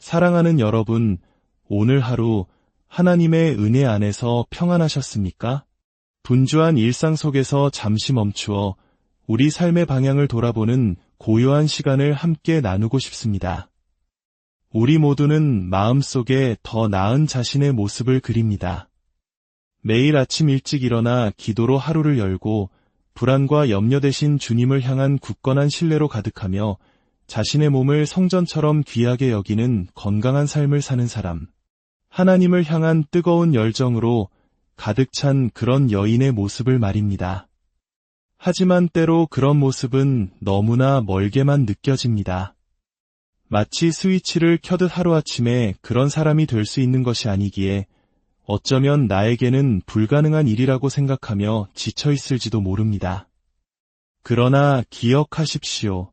사랑하는 여러분, 오늘 하루 하나님의 은혜 안에서 평안하셨습니까? 분주한 일상 속에서 잠시 멈추어 우리 삶의 방향을 돌아보는 고요한 시간을 함께 나누고 싶습니다. 우리 모두는 마음속에 더 나은 자신의 모습을 그립니다. 매일 아침 일찍 일어나 기도로 하루를 열고 불안과 염려 대신 주님을 향한 굳건한 신뢰로 가득하며 자신의 몸을 성전처럼 귀하게 여기는 건강한 삶을 사는 사람. 하나님을 향한 뜨거운 열정으로 가득 찬 그런 여인의 모습을 말입니다. 하지만 때로 그런 모습은 너무나 멀게만 느껴집니다. 마치 스위치를 켜듯 하루아침에 그런 사람이 될 수 있는 것이 아니기에 어쩌면 나에게는 불가능한 일이라고 생각하며 지쳐있을지도 모릅니다. 그러나 기억하십시오.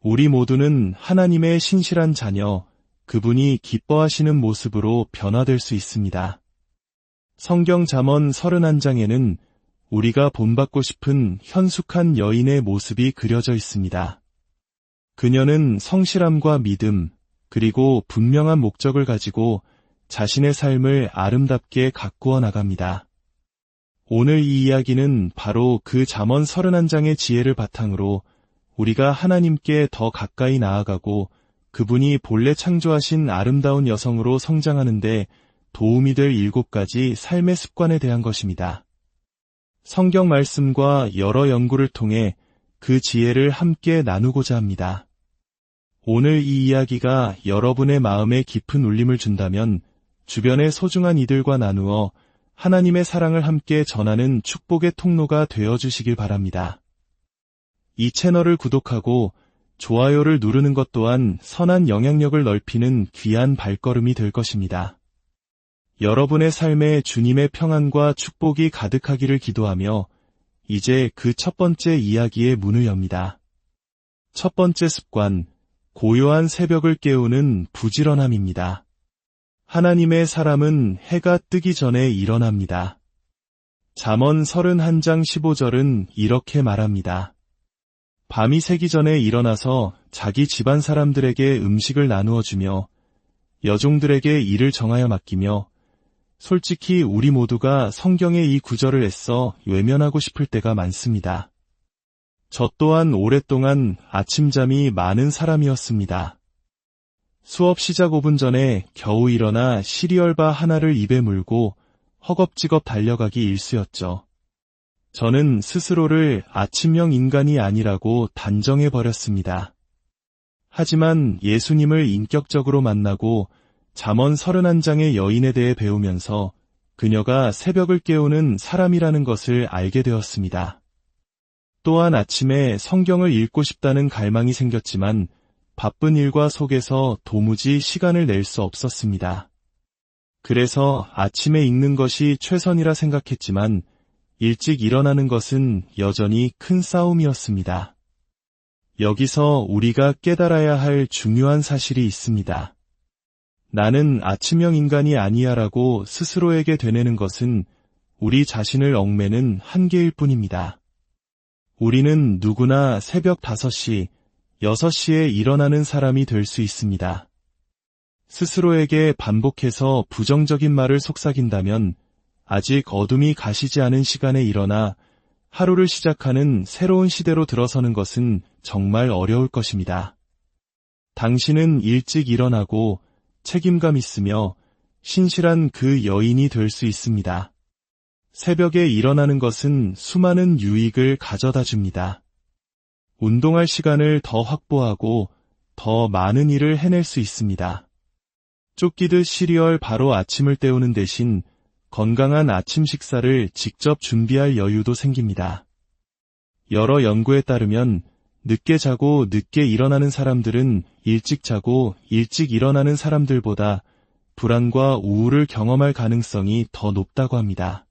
우리 모두는 하나님의 신실한 자녀, 그분이 기뻐하시는 모습으로 변화될 수 있습니다. 성경 잠언 31장에는 우리가 본받고 싶은 현숙한 여인의 모습이 그려져 있습니다. 그녀는 성실함과 믿음, 그리고 분명한 목적을 가지고 자신의 삶을 아름답게 가꾸어 나갑니다. 오늘 이 이야기는 바로 그 잠언 31장의 지혜를 바탕으로 우리가 하나님께 더 가까이 나아가고 그분이 본래 창조하신 아름다운 여성으로 성장하는 데 도움이 될 7가지 삶의 습관에 대한 것입니다. 성경 말씀과 여러 연구를 통해 그 지혜를 함께 나누고자 합니다. 오늘 이 이야기가 여러분의 마음에 깊은 울림을 준다면 주변의 소중한 이들과 나누어 하나님의 사랑을 함께 전하는 축복의 통로가 되어주시길 바랍니다. 이 채널을 구독하고 좋아요를 누르는 것 또한 선한 영향력을 넓히는 귀한 발걸음이 될 것입니다. 여러분의 삶에 주님의 평안과 축복이 가득하기를 기도하며 이제 그 첫 번째 이야기의 문을 엽니다. 첫 번째 습관, 고요한 새벽을 깨우는 부지런함입니다. 하나님의 사람은 해가 뜨기 전에 일어납니다. 잠언 31장 15절은 이렇게 말합니다. 밤이 새기 전에 일어나서 자기 집안 사람들에게 음식을 나누어 주며 여종들에게 일을 정하여 맡기며 솔직히 우리 모두가 성경의 이 구절을 애써 외면하고 싶을 때가 많습니다. 저 또한 오랫동안 아침잠이 많은 사람이었습니다. 수업 시작 5분 전에 겨우 일어나 시리얼바 하나를 입에 물고 허겁지겁 달려가기 일쑤였죠. 저는 스스로를 아침형 인간이 아니라고 단정해버렸습니다. 하지만 예수님을 인격적으로 만나고 잠언 31장의 여인에 대해 배우면서 그녀가 새벽을 깨우는 사람이라는 것을 알게 되었습니다. 또한 아침에 성경을 읽고 싶다는 갈망이 생겼지만 바쁜 일과 속에서 도무지 시간을 낼 수 없었습니다. 그래서 아침에 읽는 것이 최선이라 생각했지만 일찍 일어나는 것은 여전히 큰 싸움이었습니다. 여기서 우리가 깨달아야 할 중요한 사실이 있습니다. 나는 아침형 인간이 아니야라고 스스로에게 되뇌는 것은 우리 자신을 얽매는 한계일 뿐입니다. 우리는 누구나 새벽 5시, 6시에 일어나는 사람이 될 수 있습니다. 스스로에게 반복해서 부정적인 말을 속삭인다면 아직 어둠이 가시지 않은 시간에 일어나 하루를 시작하는 새로운 시대로 들어서는 것은 정말 어려울 것입니다. 당신은 일찍 일어나고 책임감 있으며 신실한 그 여인이 될 수 있습니다. 새벽에 일어나는 것은 수많은 유익을 가져다 줍니다. 운동할 시간을 더 확보하고 더 많은 일을 해낼 수 있습니다. 쫓기듯 시리얼 바로 아침을 때우는 대신 건강한 아침 식사를 직접 준비할 여유도 생깁니다. 여러 연구에 따르면 늦게 자고 늦게 일어나는 사람들은 일찍 자고 일찍 일어나는 사람들보다 불안과 우울을 경험할 가능성이 더 높다고 합니다.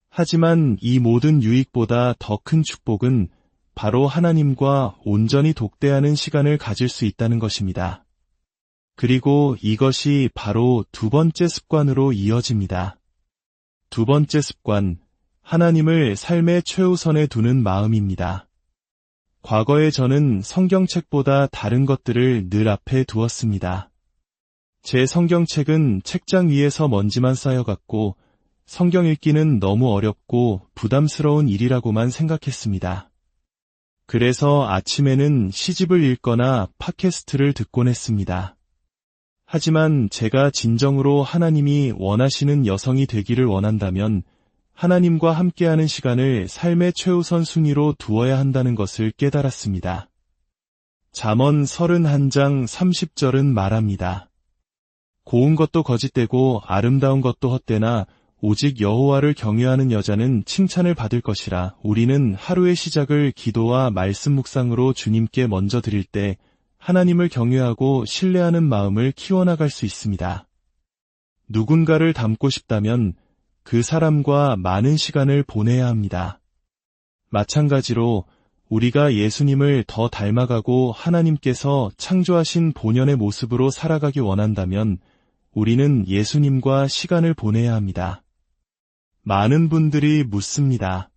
하지만 이 모든 유익보다 더 큰 축복은 바로 하나님과 온전히 독대하는 시간을 가질 수 있다는 것입니다. 그리고 이것이 바로 두 번째 습관으로 이어집니다. 두 번째 습관, 하나님을 삶의 최우선에 두는 마음입니다. 과거에 저는 성경책보다 다른 것들을 늘 앞에 두었습니다. 제 성경책은 책장 위에서 먼지만 쌓여갔고 성경 읽기는 너무 어렵고 부담스러운 일이라고만 생각했습니다. 그래서 아침에는 시집을 읽거나 팟캐스트를 듣곤 했습니다. 하지만 제가 진정으로 하나님이 원하시는 여성이 되기를 원한다면 하나님과 함께하는 시간을 삶의 최우선 순위로 두어야 한다는 것을 깨달았습니다. 잠언 31장 30절은 말합니다. 고운 것도 거짓되고 아름다운 것도 헛되나 오직 여호와를 경외하는 여자는 칭찬을 받을 것이라. 우리는 하루의 시작을 기도와 말씀 묵상으로 주님께 먼저 드릴 때 하나님을 경외하고 신뢰하는 마음을 키워나갈 수 있습니다. 누군가를 닮고 싶다면 그 사람과 많은 시간을 보내야 합니다. 마찬가지로 우리가 예수님을 더 닮아가고 하나님께서 창조하신 본연의 모습으로 살아가기 원한다면 우리는 예수님과 시간을 보내야 합니다. 많은 분들이 묻습니다.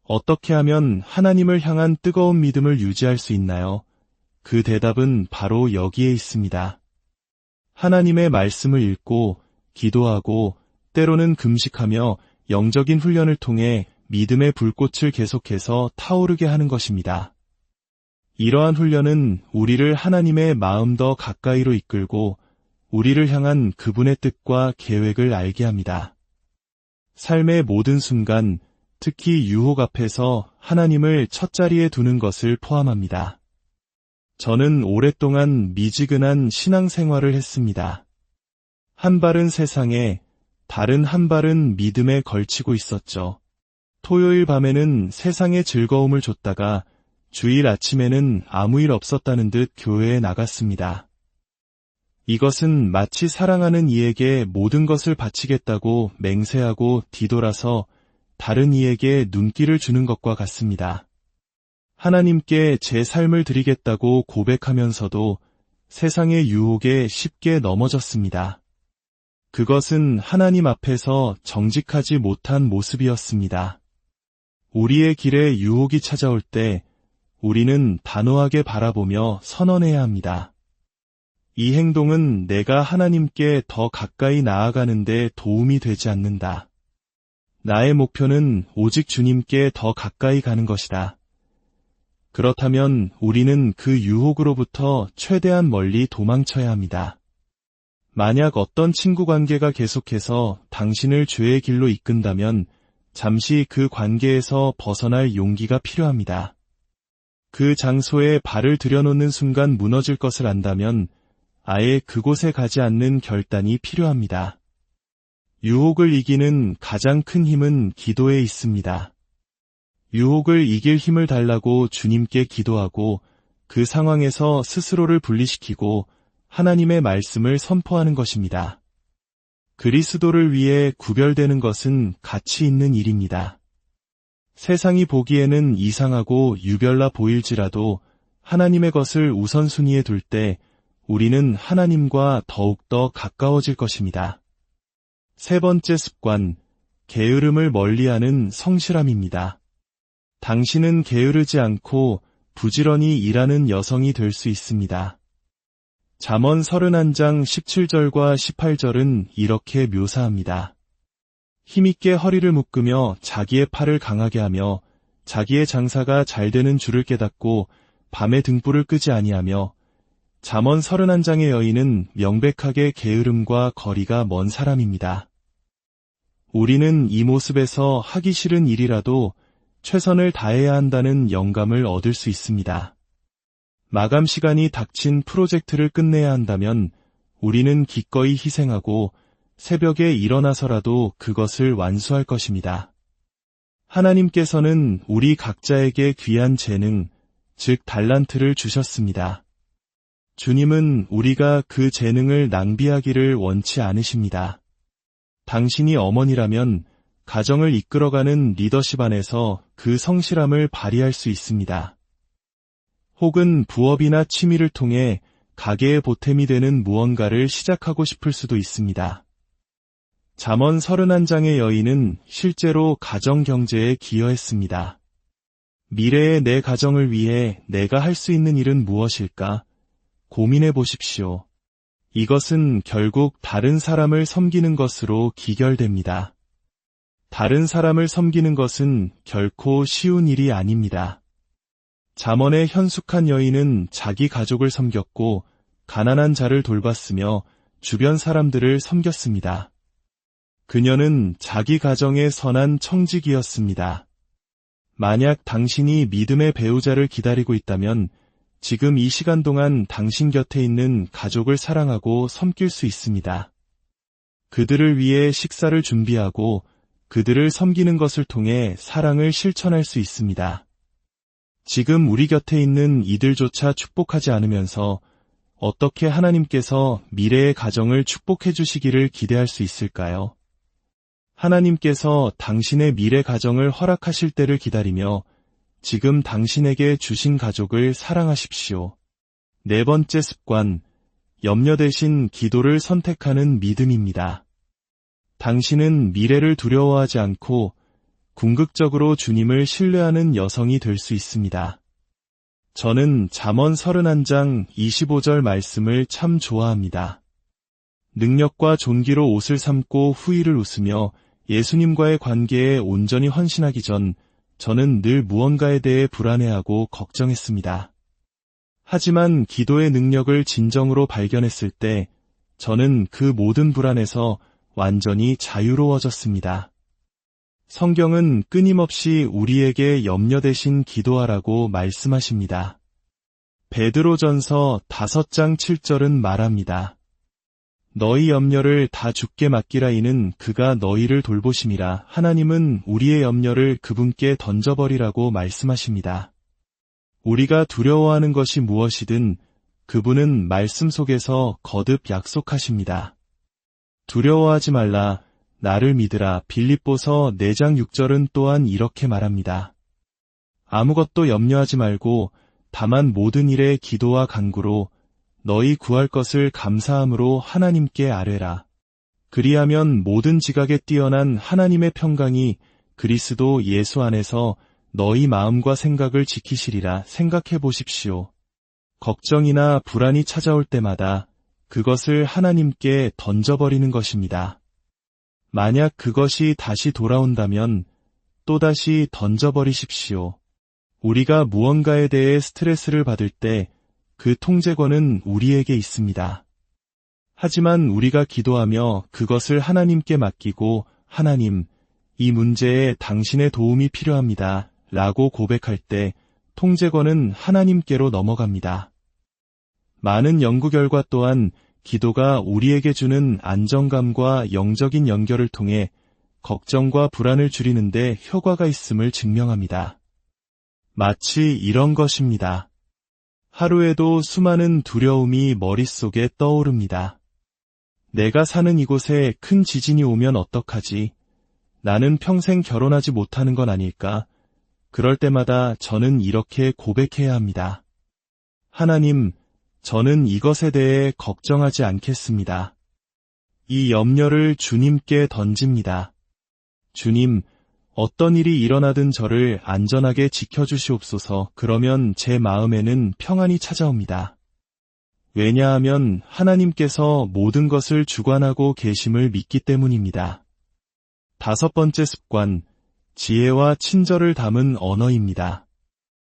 어떻게 하면 하나님을 향한 뜨거운 믿음을 유지할 수 있나요? 그 대답은 바로 여기에 있습니다. 하나님의 말씀을 읽고 기도하고 때로는 금식하며 영적인 훈련을 통해 믿음의 불꽃을 계속해서 타오르게 하는 것입니다. 이러한 훈련은 우리를 하나님의 마음 더 가까이로 이끌고 우리를 향한 그분의 뜻과 계획을 알게 합니다. 삶의 모든 순간, 특히 유혹 앞에서 하나님을 첫자리에 두는 것을 포함합니다. 저는 오랫동안 미지근한 신앙생활을 했습니다. 한 발은 세상에, 다른 한 발은 믿음에 걸치고 있었죠. 토요일 밤에는 세상의 즐거움을 줬다가 주일 아침에는 아무 일 없었다는 듯 교회에 나갔습니다. 이것은 마치 사랑하는 이에게 모든 것을 바치겠다고 맹세하고 뒤돌아서 다른 이에게 눈길을 주는 것과 같습니다. 하나님께 제 삶을 드리겠다고 고백하면서도 세상의 유혹에 쉽게 넘어졌습니다. 그것은 하나님 앞에서 정직하지 못한 모습이었습니다. 우리의 길에 유혹이 찾아올 때 우리는 단호하게 바라보며 선언해야 합니다. 이 행동은 내가 하나님께 더 가까이 나아가는 데 도움이 되지 않는다. 나의 목표는 오직 주님께 더 가까이 가는 것이다. 그렇다면 우리는 그 유혹으로부터 최대한 멀리 도망쳐야 합니다. 만약 어떤 친구 관계가 계속해서 당신을 죄의 길로 이끈다면 잠시 그 관계에서 벗어날 용기가 필요합니다. 그 장소에 발을 들여놓는 순간 무너질 것을 안다면 아예 그곳에 가지 않는 결단이 필요합니다. 유혹을 이기는 가장 큰 힘은 기도에 있습니다. 유혹을 이길 힘을 달라고 주님께 기도하고 그 상황에서 스스로를 분리시키고 하나님의 말씀을 선포하는 것입니다. 그리스도를 위해 구별되는 것은 가치 있는 일입니다. 세상이 보기에는 이상하고 유별나 보일지라도 하나님의 것을 우선순위에 둘 때 우리는 하나님과 더욱더 가까워질 것입니다. 세 번째 습관, 게으름을 멀리하는 성실함입니다. 당신은 게으르지 않고 부지런히 일하는 여성이 될 수 있습니다. 잠언 31장 17절과 18절은 이렇게 묘사합니다. 힘있게 허리를 묶으며 자기의 팔을 강하게 하며 자기의 장사가 잘 되는 줄을 깨닫고 밤에 등불을 끄지 아니하며 잠언 31장의 여인은 명백하게 게으름과 거리가 먼 사람입니다. 우리는 이 모습에서 하기 싫은 일이라도 최선을 다해야 한다는 영감을 얻을 수 있습니다. 마감 시간이 닥친 프로젝트를 끝내야 한다면 우리는 기꺼이 희생하고 새벽에 일어나서라도 그것을 완수할 것입니다. 하나님께서는 우리 각자에게 귀한 재능, 즉 달란트를 주셨습니다. 주님은 우리가 그 재능을 낭비하기를 원치 않으십니다. 당신이 어머니라면 가정을 이끌어가는 리더십 안에서 그 성실함을 발휘할 수 있습니다. 혹은 부업이나 취미를 통해 가게의 보탬이 되는 무언가를 시작하고 싶을 수도 있습니다. 잠언 31장의 여인은 실제로 가정 경제에 기여했습니다. 미래의 내 가정을 위해 내가 할 수 있는 일은 무엇일까? 고민해 보십시오. 이것은 결국 다른 사람을 섬기는 것으로 기결됩니다. 다른 사람을 섬기는 것은 결코 쉬운 일이 아닙니다. 잠언의 현숙한 여인은 자기 가족을 섬겼고 가난한 자를 돌봤으며 주변 사람들을 섬겼습니다. 그녀는 자기 가정의 선한 청지기였습니다. 만약 당신이 믿음의 배우자를 기다리고 있다면 지금 이 시간 동안 당신 곁에 있는 가족을 사랑하고 섬길 수 있습니다. 그들을 위해 식사를 준비하고 그들을 섬기는 것을 통해 사랑을 실천할 수 있습니다. 지금 우리 곁에 있는 이들조차 축복하지 않으면서 어떻게 하나님께서 미래의 가정을 축복해 주시기를 기대할 수 있을까요? 하나님께서 당신의 미래 가정을 허락하실 때를 기다리며 지금 당신에게 주신 가족을 사랑하십시오. 네 번째 습관, 염려 대신 기도를 선택하는 믿음입니다. 당신은 미래를 두려워하지 않고 궁극적으로 주님을 신뢰하는 여성이 될 수 있습니다. 저는 잠언 31장 25절 말씀을 참 좋아합니다. 능력과 존귀로 옷을 삼고 후의를 웃으며 예수님과의 관계에 온전히 헌신하기 전 저는 늘 무언가에 대해 불안해하고 걱정했습니다. 하지만 기도의 능력을 진정으로 발견했을 때 저는 그 모든 불안에서 완전히 자유로워졌습니다. 성경은 끊임없이 우리에게 염려 대신 기도하라고 말씀하십니다. 베드로전서 5장 7절은 말합니다. 너희 염려를 다 주께 맡기라 이는 그가 너희를 돌보심이라. 하나님은 우리의 염려를 그분께 던져버리라고 말씀하십니다. 우리가 두려워하는 것이 무엇이든 그분은 말씀 속에서 거듭 약속하십니다. 두려워하지 말라. 나를 믿으라. 빌립보서 4장 6절은 또한 이렇게 말합니다. 아무것도 염려하지 말고 다만 모든 일에 기도와 간구로 너희 구할 것을 감사함으로 하나님께 아뢰라. 그리하면 모든 지각에 뛰어난 하나님의 평강이 그리스도 예수 안에서 너희 마음과 생각을 지키시리라. 생각해 보십시오. 걱정이나 불안이 찾아올 때마다 그것을 하나님께 던져버리는 것입니다. 만약 그것이 다시 돌아온다면 또다시 던져버리십시오. 우리가 무언가에 대해 스트레스를 받을 때 그 통제권은 우리에게 있습니다. 하지만 우리가 기도하며 그것을 하나님께 맡기고 하나님, 이 문제에 당신의 도움이 필요합니다. 라고 고백할 때 통제권은 하나님께로 넘어갑니다. 많은 연구 결과 또한 기도가 우리에게 주는 안정감과 영적인 연결을 통해 걱정과 불안을 줄이는 데 효과가 있음을 증명합니다. 마치 이런 것입니다. 하루에도 수많은 두려움이 머릿속에 떠오릅니다. 내가 사는 이곳에 큰 지진이 오면 어떡하지? 나는 평생 결혼하지 못하는 건 아닐까? 그럴 때마다 저는 이렇게 고백해야 합니다. 하나님, 저는 이것에 대해 걱정하지 않겠습니다. 이 염려를 주님께 던집니다. 주님, 어떤 일이 일어나든 저를 안전하게 지켜주시옵소서. 그러면 제 마음에는 평안이 찾아옵니다. 왜냐하면 하나님께서 모든 것을 주관하고 계심을 믿기 때문입니다. 5번째 습관, 지혜와 친절을 담은 언어입니다.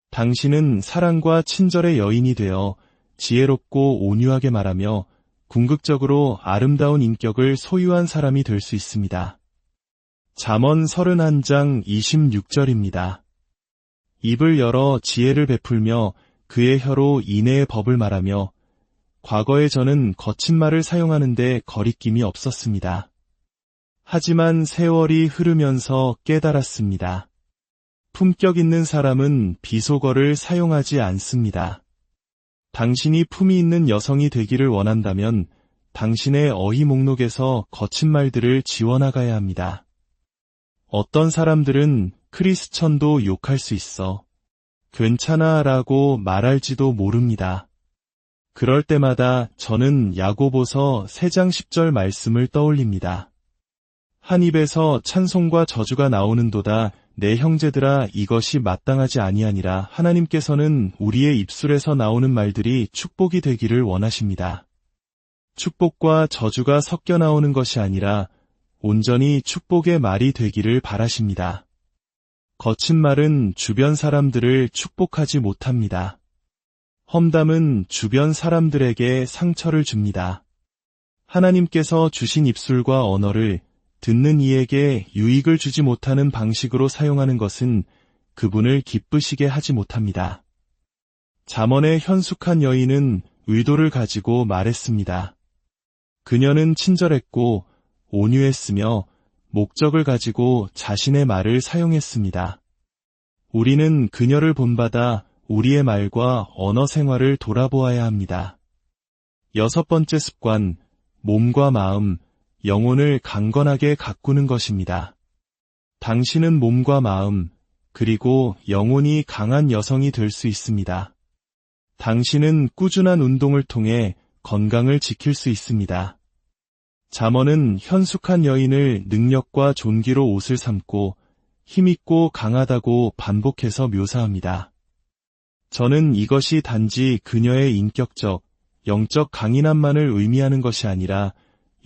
당신은 사랑과 친절의 여인이 되어 지혜롭고 온유하게 말하며 궁극적으로 아름다운 인격을 소유한 사람이 될 수 있습니다. 잠언 31장 26절입니다. 입을 열어 지혜를 베풀며 그의 혀로 인애의 법을 말하며 과거에 저는 거친 말을 사용하는데 거리낌이 없었습니다. 하지만 세월이 흐르면서 깨달았습니다. 품격 있는 사람은 비속어를 사용하지 않습니다. 당신이 품이 있는 여성이 되기를 원한다면 당신의 어휘 목록에서 거친 말들을 지워나가야 합니다. 어떤 사람들은 크리스천도 욕할 수 있어. 괜찮아 라고 말할지도 모릅니다. 그럴 때마다 저는 야고보서 3장 10절 말씀을 떠올립니다. 한 입에서 찬송과 저주가 나오는도다. 내 형제들아 이것이 마땅하지 아니하니라. 하나님께서는 우리의 입술에서 나오는 말들이 축복이 되기를 원하십니다. 축복과 저주가 섞여 나오는 것이 아니라 온전히 축복의 말이 되기를 바라십니다. 거친 말은 주변 사람들을 축복하지 못합니다. 험담은 주변 사람들에게 상처를 줍니다. 하나님께서 주신 입술과 언어를 듣는 이에게 유익을 주지 못하는 방식으로 사용하는 것은 그분을 기쁘시게 하지 못합니다. 잠언의 현숙한 여인은 의도를 가지고 말했습니다. 그녀는 친절했고 온유했으며 목적을 가지고 자신의 말을 사용했습니다. 우리는 그녀를 본받아 우리의 말과 언어 생활을 돌아보아야 합니다. 6번째 습관, 몸과 마음, 영혼을 강건하게 가꾸는 것입니다. 당신은 몸과 마음, 그리고 영혼이 강한 여성이 될 수 있습니다. 당신은 꾸준한 운동을 통해 건강을 지킬 수 있습니다. 잠언은 현숙한 여인을 능력과 존귀로 옷을 삼고 힘있고 강하다고 반복해서 묘사합니다. 저는 이것이 단지 그녀의 인격적, 영적 강인함만을 의미하는 것이 아니라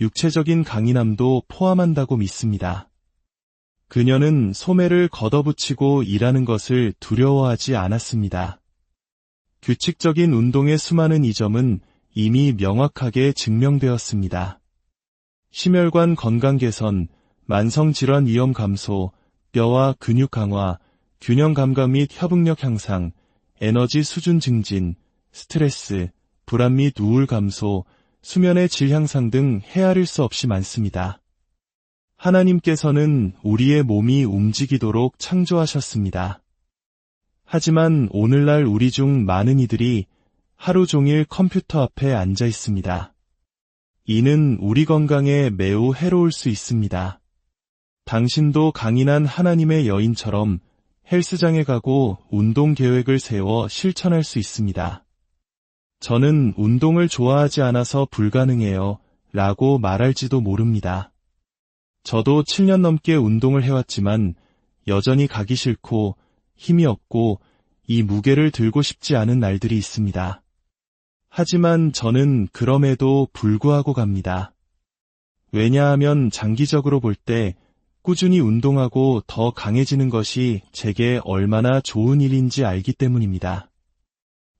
육체적인 강인함도 포함한다고 믿습니다. 그녀는 소매를 걷어붙이고 일하는 것을 두려워하지 않았습니다. 규칙적인 운동의 수많은 이점은 이미 명확하게 증명되었습니다. 심혈관 건강 개선, 만성질환 위험 감소, 뼈와 근육 강화, 균형 감각 및 협응력 향상, 에너지 수준 증진, 스트레스, 불안 및 우울 감소, 수면의 질 향상 등 헤아릴 수 없이 많습니다. 하나님께서는 우리의 몸이 움직이도록 창조하셨습니다. 하지만 오늘날 우리 중 많은 이들이 하루 종일 컴퓨터 앞에 앉아 있습니다. 이는 우리 건강에 매우 해로울 수 있습니다. 당신도 강인한 하나님의 여인처럼 헬스장에 가고 운동 계획을 세워 실천할 수 있습니다. 저는 운동을 좋아하지 않아서 불가능해요 라고 말할지도 모릅니다. 저도 7년 넘게 운동을 해왔지만 여전히 가기 싫고 힘이 없고 이 무게를 들고 싶지 않은 날들이 있습니다. 하지만 저는 그럼에도 불구하고 갑니다. 왜냐하면 장기적으로 볼 때 꾸준히 운동하고 더 강해지는 것이 제게 얼마나 좋은 일인지 알기 때문입니다.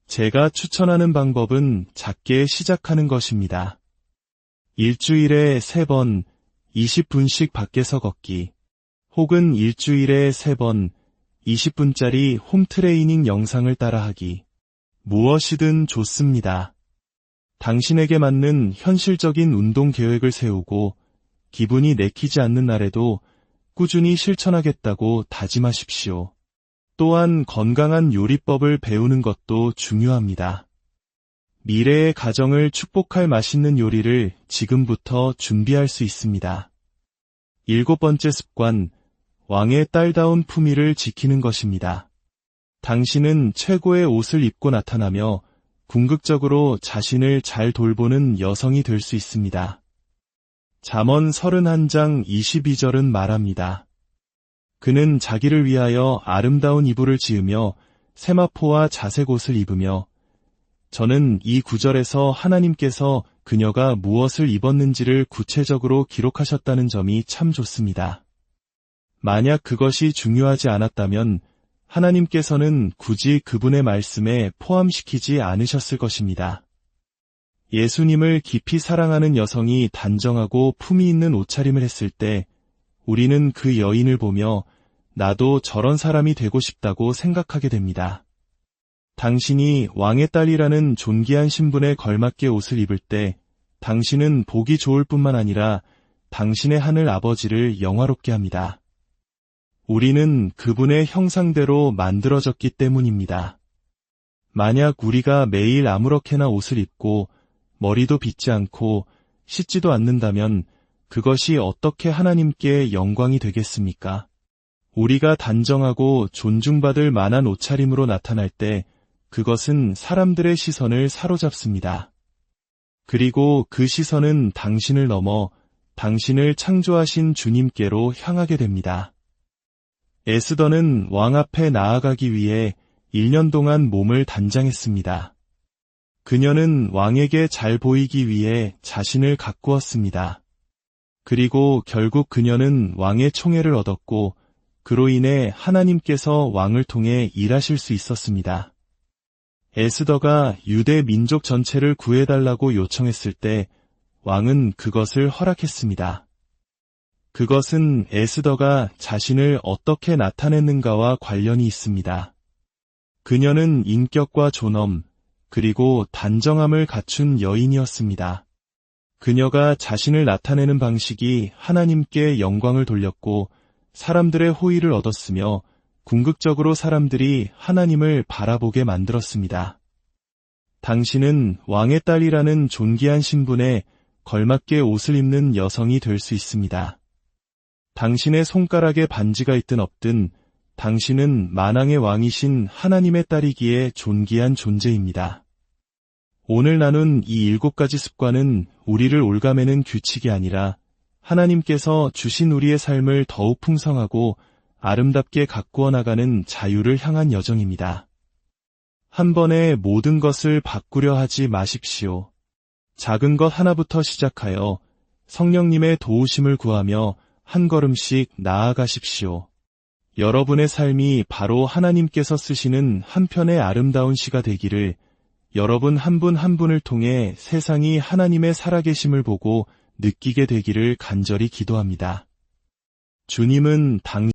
제가 추천하는 방법은 작게 시작하는 것입니다. 일주일에 3번 20분씩 밖에서 걷기, 혹은 일주일에 3번 20분짜리 홈트레이닝 영상을 따라하기. 무엇이든 좋습니다. 당신에게 맞는 현실적인 운동 계획을 세우고 기분이 내키지 않는 날에도 꾸준히 실천하겠다고 다짐하십시오. 또한 건강한 요리법을 배우는 것도 중요합니다. 미래의 가정을 축복할 맛있는 요리를 지금부터 준비할 수 있습니다. 7번째 습관, 왕의 딸다운 품위를 지키는 것입니다. 당신은 최고의 옷을 입고 나타나며 궁극적으로 자신을 잘 돌보는 여성이 될 수 있습니다. 잠언 31장 22절은 말합니다. 그는 자기를 위하여 아름다운 이불을 지으며 세마포와 자색 옷을 입으며. 저는 이 구절에서 하나님께서 그녀가 무엇을 입었는지를 구체적으로 기록하셨다는 점이 참 좋습니다. 만약 그것이 중요하지 않았다면 하나님께서는 굳이 그분의 말씀에 포함시키지 않으셨을 것입니다. 예수님을 깊이 사랑하는 여성이 단정하고 품위 있는 옷차림을 했을 때 우리는 그 여인을 보며 나도 저런 사람이 되고 싶다고 생각하게 됩니다. 당신이 왕의 딸이라는 존귀한 신분에 걸맞게 옷을 입을 때 당신은 보기 좋을 뿐만 아니라 당신의 하늘 아버지를 영화롭게 합니다. 우리는 그분의 형상대로 만들어졌기 때문입니다. 만약 우리가 매일 아무렇게나 옷을 입고 머리도 빗지 않고 씻지도 않는다면 그것이 어떻게 하나님께 영광이 되겠습니까? 우리가 단정하고 존중받을 만한 옷차림으로 나타날 때 그것은 사람들의 시선을 사로잡습니다. 그리고 그 시선은 당신을 넘어 당신을 창조하신 주님께로 향하게 됩니다. 에스더는 왕 앞에 나아가기 위해 1년 동안 몸을 단장했습니다. 그녀는 왕에게 잘 보이기 위해 자신을 가꾸었습니다. 그리고 결국 그녀는 왕의 총애를 얻었고 그로 인해 하나님께서 왕을 통해 일하실 수 있었습니다. 에스더가 유대 민족 전체를 구해달라고 요청했을 때 왕은 그것을 허락했습니다. 그것은 에스더가 자신을 어떻게 나타냈는가와 관련이 있습니다. 그녀는 인격과 존엄, 그리고 단정함을 갖춘 여인이었습니다. 그녀가 자신을 나타내는 방식이 하나님께 영광을 돌렸고 사람들의 호의를 얻었으며 궁극적으로 사람들이 하나님을 바라보게 만들었습니다. 당신은 왕의 딸이라는 존귀한 신분에 걸맞게 옷을 입는 여성이 될 수 있습니다. 당신의 손가락에 반지가 있든 없든 당신은 만왕의 왕이신 하나님의 딸이기에 존귀한 존재입니다. 오늘 나눈 이 7가지 습관은 우리를 올가매는 규칙이 아니라 하나님께서 주신 우리의 삶을 더욱 풍성하고 아름답게 가꾸어 나가는 자유를 향한 여정입니다. 한 번에 모든 것을 바꾸려 하지 마십시오. 작은 것 하나부터 시작하여 성령님의 도우심을 구하며 한 걸음씩 나아가십시오. 여러분의 삶이 바로 하나님께서 쓰시는 한 편의 아름다운 시가 되기를 여러분 한 분 한 분을 통해 세상이 하나님의 살아계심을 보고 느끼게 되기를 간절히 기도합니다. 주님은